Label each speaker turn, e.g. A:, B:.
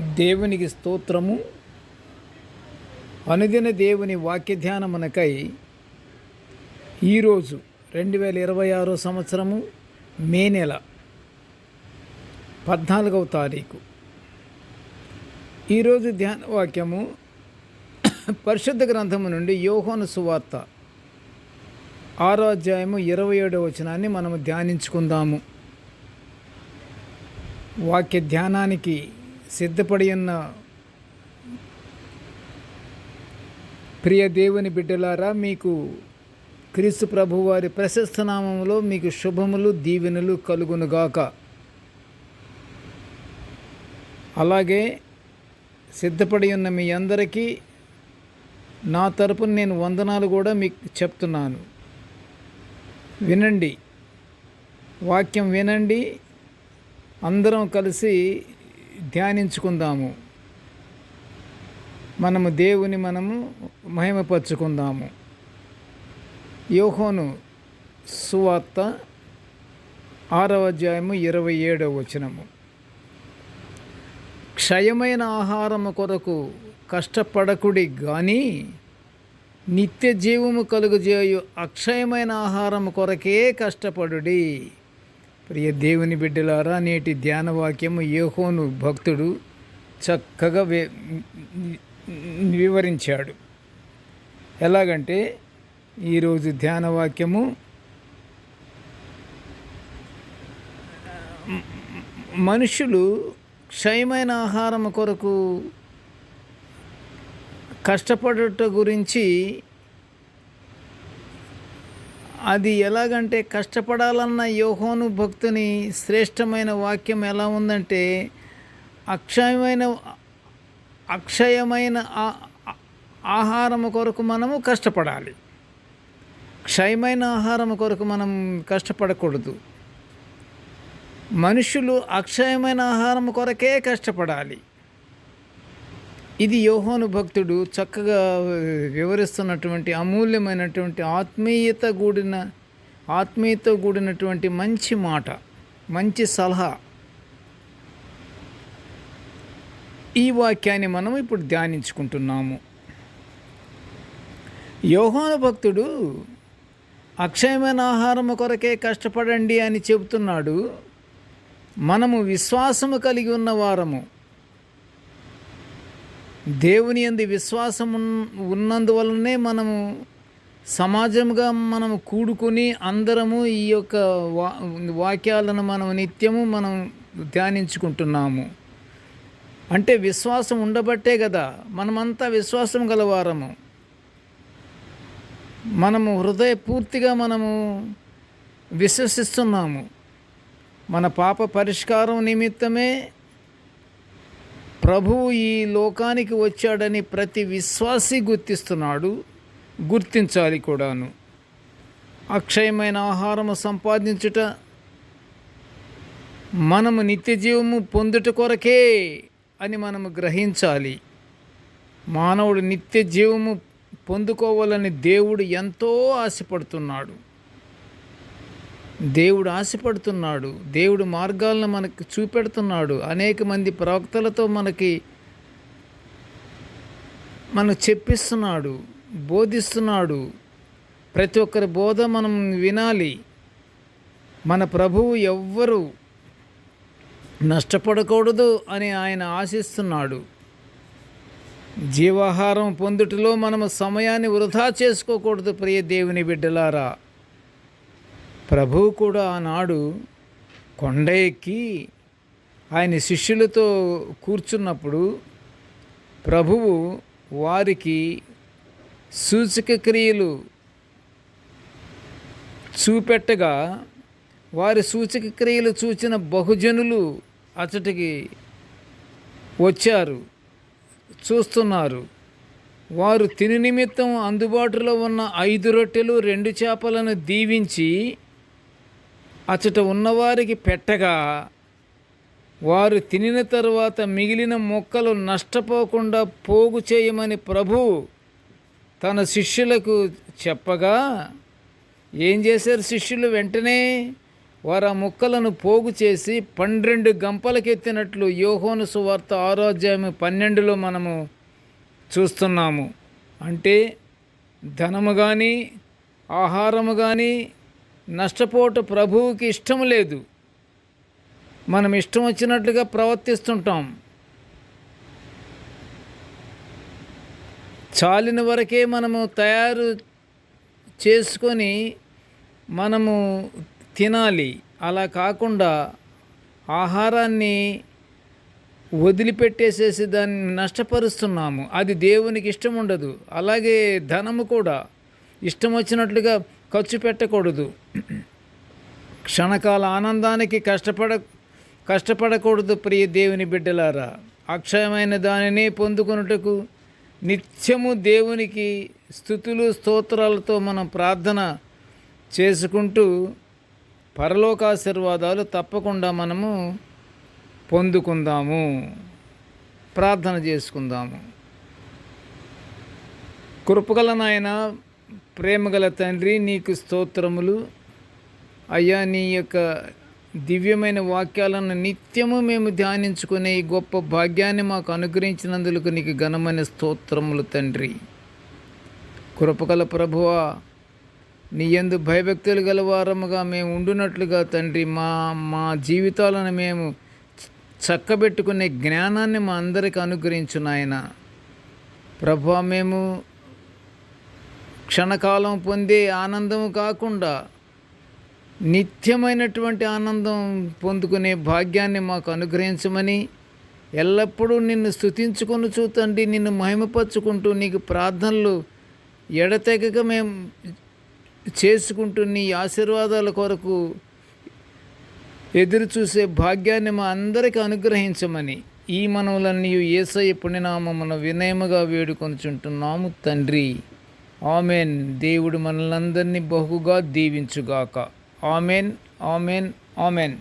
A: దేవునికి స్తోత్రము. అనుదిన దేవుని వాక్య ధ్యానమునకై ఈరోజు 2026 సంవత్సరము మే నెల 14వ తారీఖు. ఈరోజు ధ్యాన వాక్యము పరిశుద్ధ గ్రంథము నుండి యోహాను సువార్త 6వ అధ్యాయము 27వ వచనాన్ని మనము ధ్యానించుకుందాము. వాక్య ధ్యానానికి సిద్ధపడి ఉన్న ప్రియ దేవుని బిడ్డలారా, మీకు క్రీస్తు ప్రభువారి ప్రశస్త నామములో మీకు శుభములు దీవెనలు కలుగునుగాక. అలాగే సిద్ధపడి ఉన్న మీ అందరికీ నా తరపున నేను వందనాలు కూడా మీకు చెప్తున్నాను. వినండి, వాక్యం వినండి, అందరం కలిసి ధ్యానించుకుందాము. మనము దేవుని మహిమపరచుకుందాము. యోహాను సువార్త 6వ అధ్యాయము 27వ వచనము. క్షయమైన ఆహారము కొరకు కష్టపడకుడి గాని నిత్య జీవము కలుగజేయు అక్షయమైన ఆహారము కొరకే కష్టపడుడి. ప్రియ దేవుని బిడ్డలారా, నేటి ధ్యాన వాక్యము యోహాను భక్తుడు చక్కగా వివరించాడు. ఎలాగంటే ఈరోజు ధ్యాన వాక్యము మనుషులు క్షయమైన ఆహారం కొరకు కష్టపడుట గురించి, అది ఎలాగంటే కష్టపడాలన్న యోహాను భక్తుని శ్రేష్టమైన వాక్యం ఎలా ఉందంటే, అక్షయమైన ఆహారము కొరకు మనము కష్టపడాలి. క్షయమైన ఆహారం కొరకు మనం కష్టపడకూడదు. మనుషులు అక్షయమైన ఆహారం కొరకే కష్టపడాలి. ఇది యోహాను భక్తుడు చక్కగా వివరిస్తున్నటువంటి అమూల్యమైనటువంటి ఆత్మీయతో కూడినటువంటి మంచి మాట, మంచి సలహా. ఈ వాక్యాన్ని మనం ఇప్పుడు ధ్యానించుకుంటున్నాము. యోహాను భక్తుడు అక్షయమైన ఆహారం కొరకే కష్టపడండి అని చెబుతున్నాడు. మనము విశ్వాసము కలిగి ఉన్నవారము, దేవుని యందు విశ్వాసం ఉన్నందువలనే మనము సమాజంగా మనము కూడుకొని అందరము ఈ యొక్క వాక్యాలను నిత్యము మనం ధ్యానించుకుంటున్నాము. అంటే విశ్వాసం ఉండబట్టే కదా మనమంతా విశ్వాసం గలవారము. మనము హృదయపూర్తిగా విశ్వసిస్తున్నాము. మన పాప పరిష్కారం నిమిత్తమే ప్రభువు ఈ లోకానికి వచ్చాడని ప్రతి విశ్వాసి గుర్తించాలి కూడాను. అక్షయమైన ఆహారము సంపాదించుట, మనము నిత్య జీవము పొందుట కొరకే అని మనము గ్రహించాలి. మానవుడు నిత్య జీవము పొందుకోవాలని దేవుడు ఎంతో ఆశపడుతున్నాడు. దేవుడు మార్గాలను మనకు చూపెడుతున్నాడు. అనేక మంది ప్రవక్తలతో మనకు చెప్పిస్తున్నాడు, బోధిస్తున్నాడు. ప్రతి ఒక్కరి బోధ మనం వినాలి. మన ప్రభువు ఎవ్వరూ నష్టపడకూడదు అని ఆయన ఆశిస్తున్నాడు. జీవాహారం పొందుటలో మనము సమయాన్ని వృధా చేసుకోకూడదు. ప్రియ దేవుని బిడ్డలారా, ప్రభువు కూడా ఆనాడు కొండ ఎక్కి ఆయన శిష్యులతో కూర్చున్నప్పుడు ప్రభువు వారికి సూచక క్రియలు చూపెట్టగా, వారి సూచక క్రియలు చూచిన బహుజనులు అతడికి వచ్చారు, చూస్తున్నారు. వారు తిని నిమిత్తం అందుబాటులో ఉన్న 5 రొట్టెలు 2 చేపలను దీవించి అచట ఉన్నవారికి పెట్టగా, వారు తినిన తరువాత మిగిలిన మొక్కలు నష్టపోకుండా పోగు చేయమని ప్రభువు తన శిష్యులకు చెప్పగా, ఏం చేశారు శిష్యులు? వెంటనే వారు ఆ ముక్కలను పోగు చేసి 12 గంపలకెత్తినట్లు యోహాను సువార్త 6:12 మనము చూస్తున్నాము. అంటే ధనము కానీ ఆహారము కానీ నష్టపోవట ప్రభువుకి ఇష్టం లేదు. మనం ఇష్టం వచ్చినట్లుగా ప్రవర్తిస్తుంటాం. చాలిన వరకే మనము తయారు చేసుకొని మనము తినాలి. అలా కాకుండా ఆహారాన్ని వదిలిపెట్టేసేసి దాన్ని నష్టపరుస్తున్నాము. అది దేవునికి ఇష్టం ఉండదు. అలాగే ధనము కూడా ఇష్టం వచ్చినట్లుగా ఖర్చు పెట్టకూడదు. క్షణకాల ఆనందానికి కష్టపడకూడదు. ప్రియ దేవుని బిడ్డలారా, అక్షయమైన దానిని పొందుకొనుటకు నిత్యము దేవునికి స్తుతులు స్తోత్రాలతో మనం ప్రార్థన చేసుకుంటూ పరలోకాశీర్వాదాలు తప్పకుండా మనము పొందుకుందాము. ప్రార్థన చేసుకుందాము. కృపగల నాయన, ప్రేమగల తండ్రి, నీకు స్తోత్రములు అయ్యా. నీ యొక్క దివ్యమైన వాక్యాలను నిత్యము మేము ధ్యానించుకునే ఈ గొప్ప భాగ్యాన్ని మాకు అనుగ్రహించినందుకు నీకు ఘనమైన స్తోత్రములు తండ్రి. కృపగల ప్రభువా, నీ యందు భయభక్తులు గల వారముగా మేము ఉండునట్లుగా తండ్రి, మా జీవితాలను మేము చక్కబెట్టుకునే జ్ఞానాన్ని మా అందరికి అనుగ్రహించు నాయన. ప్రభువా, మేము క్షణకాలం పొందే ఆనందము కాకుండా నిత్యమైనటువంటి ఆనందం పొందుకునే భాగ్యాన్ని మాకు అనుగ్రహించమని ఎల్లప్పుడూ నిన్ను స్తుతించుకొనుచు తండ్రి, నిన్ను మహిమపరుచుకుంటూ నీకు ప్రార్థనలు ఎడతెగక మేము చేసుకుంటూ నీ ఆశీర్వాదాల కొరకు ఎదురు చూసే భాగ్యాన్ని మా అందరికీ అనుగ్రహించమని ఈ మనవులన్నీ యేసయ్య పుణ్యనామమున వినయముగా వేడుకొనుచుంటున్నాము తండ్రి. ఆమెన్. దేవుడు మనలందరినీ బహుగా దీవించుగాక. Amen, amen, amen.